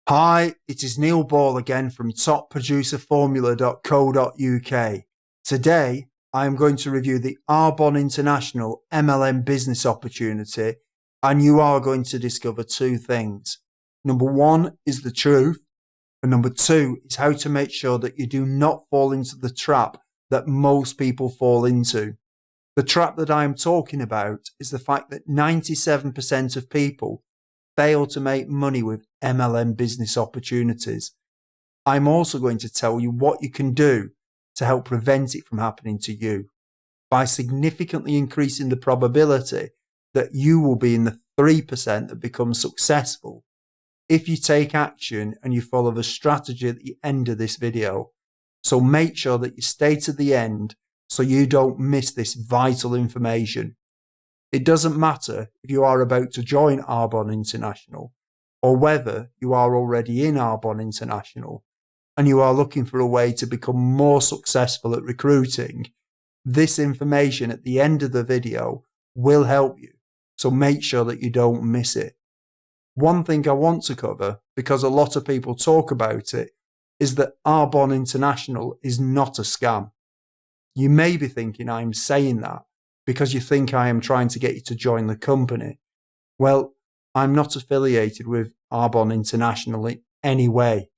Hi, it is Neil Ball again from topproducerformula.co.uk. Today, I am going to review the Arbonne International MLM business opportunity, and you are going to discover two things. Number one is the truth, and number two is how to make sure that you do not fall into the trap that most people fall into. The trap that I am talking about is the fact that 97% of people fail to make money with MLM business opportunities. I'm also going to tell you what you can do to help prevent it from happening to you by significantly increasing the probability that you will be in the 3% that becomes successful if you take action and you follow the strategy at the end of this video. So make sure that you stay to the end so you don't miss this vital information. It doesn't matter if you are about to join Arbonne International or whether you are already in Arbonne International and you are looking for a way to become more successful at recruiting. This information at the end of the video will help you, so make sure that you don't miss it. One thing I want to cover, because a lot of people talk about it, is that Arbonne International is not a scam. You may be thinking I'm saying that because you think I am trying to get you to join the company. Well, I'm not affiliated with Arbonne International in any way.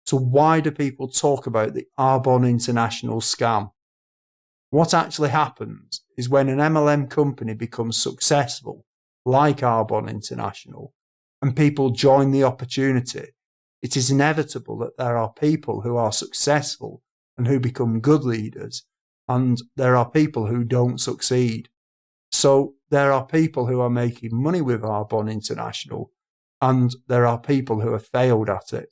So why do people talk about the Arbonne International scam? What actually happens is when an MLM company becomes successful, like Arbonne International, and people join the opportunity, it is inevitable that there are people who are successful and who become good leaders, and there are people who don't succeed. So there are people who are making money with Arbonne International, and there are people who have failed at it.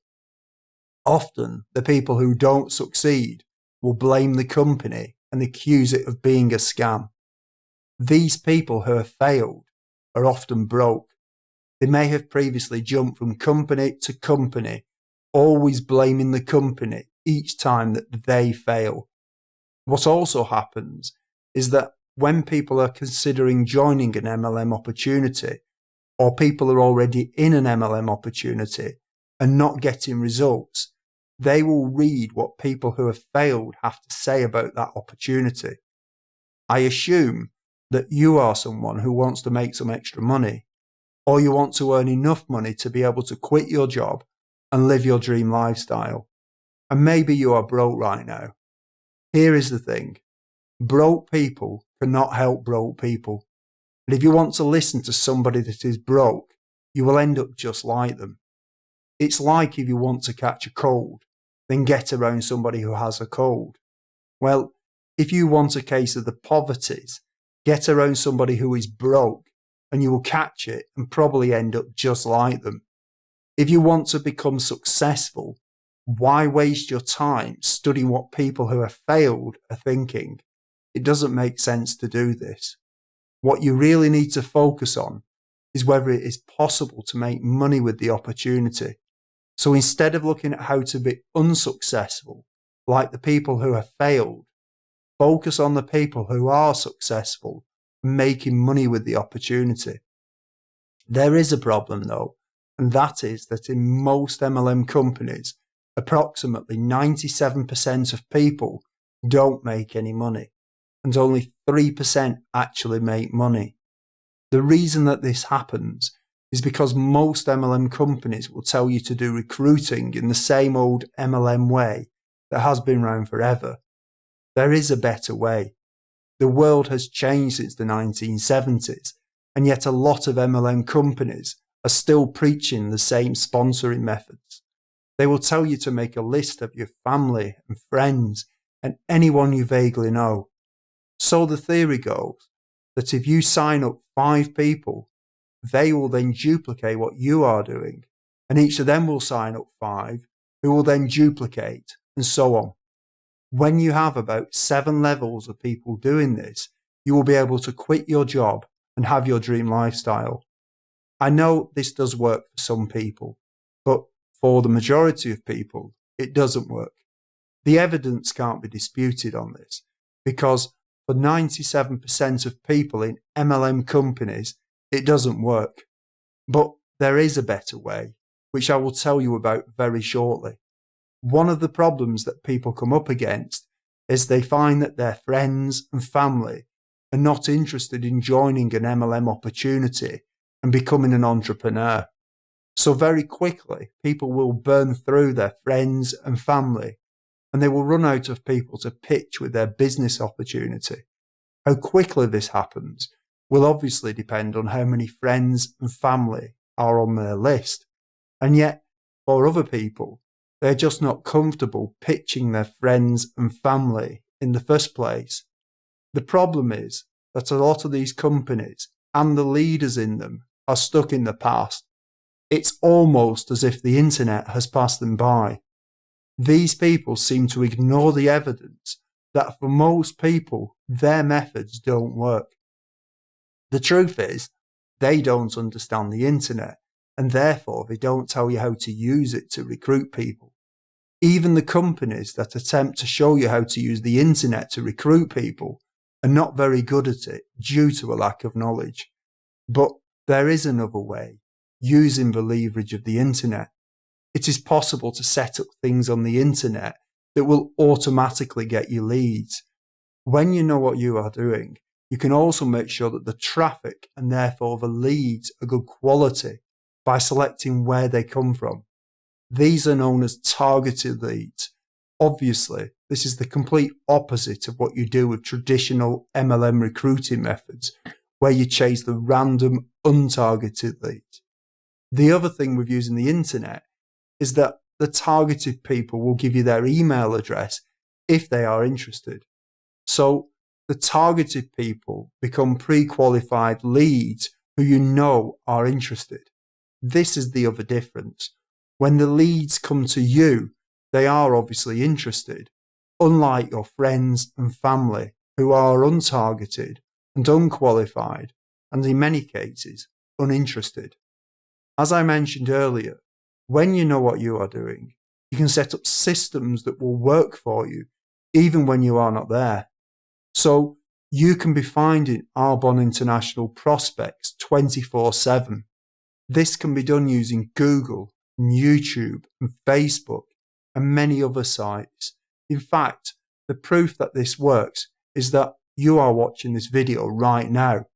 Often, the people who don't succeed will blame the company and accuse it of being a scam. These people who have failed are often broke. They may have previously jumped from company to company, always blaming the company each time that they fail. What also happens is that when people are considering joining an MLM opportunity, or people are already in an MLM opportunity and not getting results, they will read what people who have failed have to say about that opportunity. I assume that you are someone who wants to make some extra money, or you want to earn enough money to be able to quit your job and live your dream lifestyle. And maybe you are broke right now. Here is the thing. Broke people cannot help broke people. And if you want to listen to somebody that is broke, you will end up just like them. It's like if you want to catch a cold, then get around somebody who has a cold. Well, if you want a case of the poverties, get around somebody who is broke and you will catch it and probably end up just like them. If you want to become successful, why waste your time studying what people who have failed are thinking? It doesn't make sense to do this. What you really need to focus on is whether it is possible to make money with the opportunity. So instead of looking at how to be unsuccessful, like the people who have failed, focus on the people who are successful and making money with the opportunity. There is a problem though, and that is that in most MLM companies, approximately 97% of people don't make any money, and only 3% actually make money. The reason that this happens is because most MLM companies will tell you to do recruiting in the same old MLM way that has been around forever. There is a better way. The world has changed since the 1970s, and yet a lot of MLM companies are still preaching the same sponsoring methods. They will tell you to make a list of your family and friends and anyone you vaguely know. So the theory goes that if you sign up 5 people, they will then duplicate what you are doing, and each of them will sign up 5 who will then duplicate, and so on. When you have about 7 levels of people doing this, you will be able to quit your job and have your dream lifestyle. I know this does work for some people, but for the majority of people, it doesn't work. The evidence can't be disputed on this, because for 97% of people in MLM companies, it doesn't work. But there is a better way, which I will tell you about very shortly. One of the problems that people come up against is they find that their friends and family are not interested in joining an MLM opportunity and becoming an entrepreneur. So very quickly, people will burn through their friends and family, and they will run out of people to pitch with their business opportunity. How quickly this happens will obviously depend on how many friends and family are on their list. And yet, for other people, they're just not comfortable pitching their friends and family in the first place. The problem is that a lot of these companies and the leaders in them are stuck in the past. It's almost as if the internet has passed them by. These people seem to ignore the evidence that for most people, their methods don't work. The truth is, they don't understand the internet, and therefore they don't tell you how to use it to recruit people. Even the companies that attempt to show you how to use the internet to recruit people are not very good at it due to a lack of knowledge. But there is another way, using the leverage of the internet. It is possible to set up things on the internet that will automatically get you leads. When you know what you are doing, you can also make sure that the traffic and therefore the leads are good quality by selecting where they come from. These are known as targeted leads. Obviously, this is the complete opposite of what you do with traditional MLM recruiting methods, where you chase the random, untargeted leads. The other thing with using the internet is that the targeted people will give you their email address if they are interested. So the targeted people become pre-qualified leads who you know are interested. This is the other difference. When the leads come to you, they are obviously interested, unlike your friends and family who are untargeted and unqualified, and in many cases, uninterested. As I mentioned earlier, when you know what you are doing, you can set up systems that will work for you, even when you are not there. So you can be finding Arbonne International prospects 24/7. This can be done using Google, and YouTube, and Facebook, and many other sites. In fact, the proof that this works is that you are watching this video right now.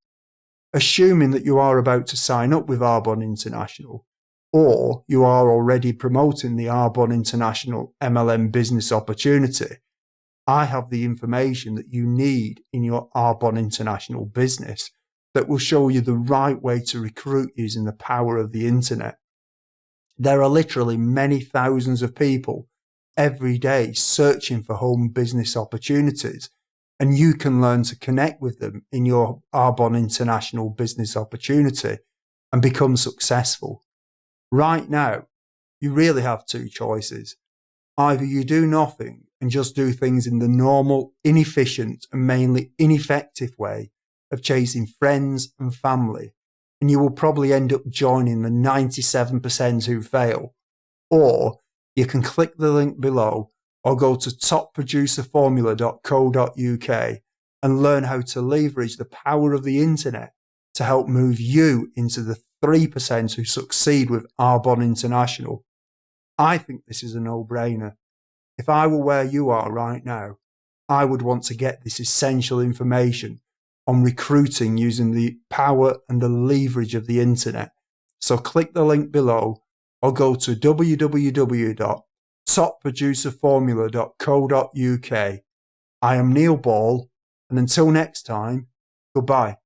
Assuming that you are about to sign up with Arbonne International, or you are already promoting the Arbonne International MLM business opportunity, I have the information that you need in your Arbonne International business that will show you the right way to recruit using the power of the internet. There are literally many thousands of people every day searching for home business opportunities, and you can learn to connect with them in your Arbonne International business opportunity and become successful. Right now, you really have two choices. Either you do nothing and just do things in the normal, inefficient, and mainly ineffective way of chasing friends and family, and you will probably end up joining the 97% who fail. Or you can click the link below or go to topproducerformula.co.uk and learn how to leverage the power of the internet to help move you into the 3% who succeed with Arbonne International. I think this is a no-brainer. If I were where you are right now, I would want to get this essential information on recruiting using the power and the leverage of the internet. So click the link below or go to www.topproducerformula.co.uk. I am Neil Ball, and until next time, goodbye.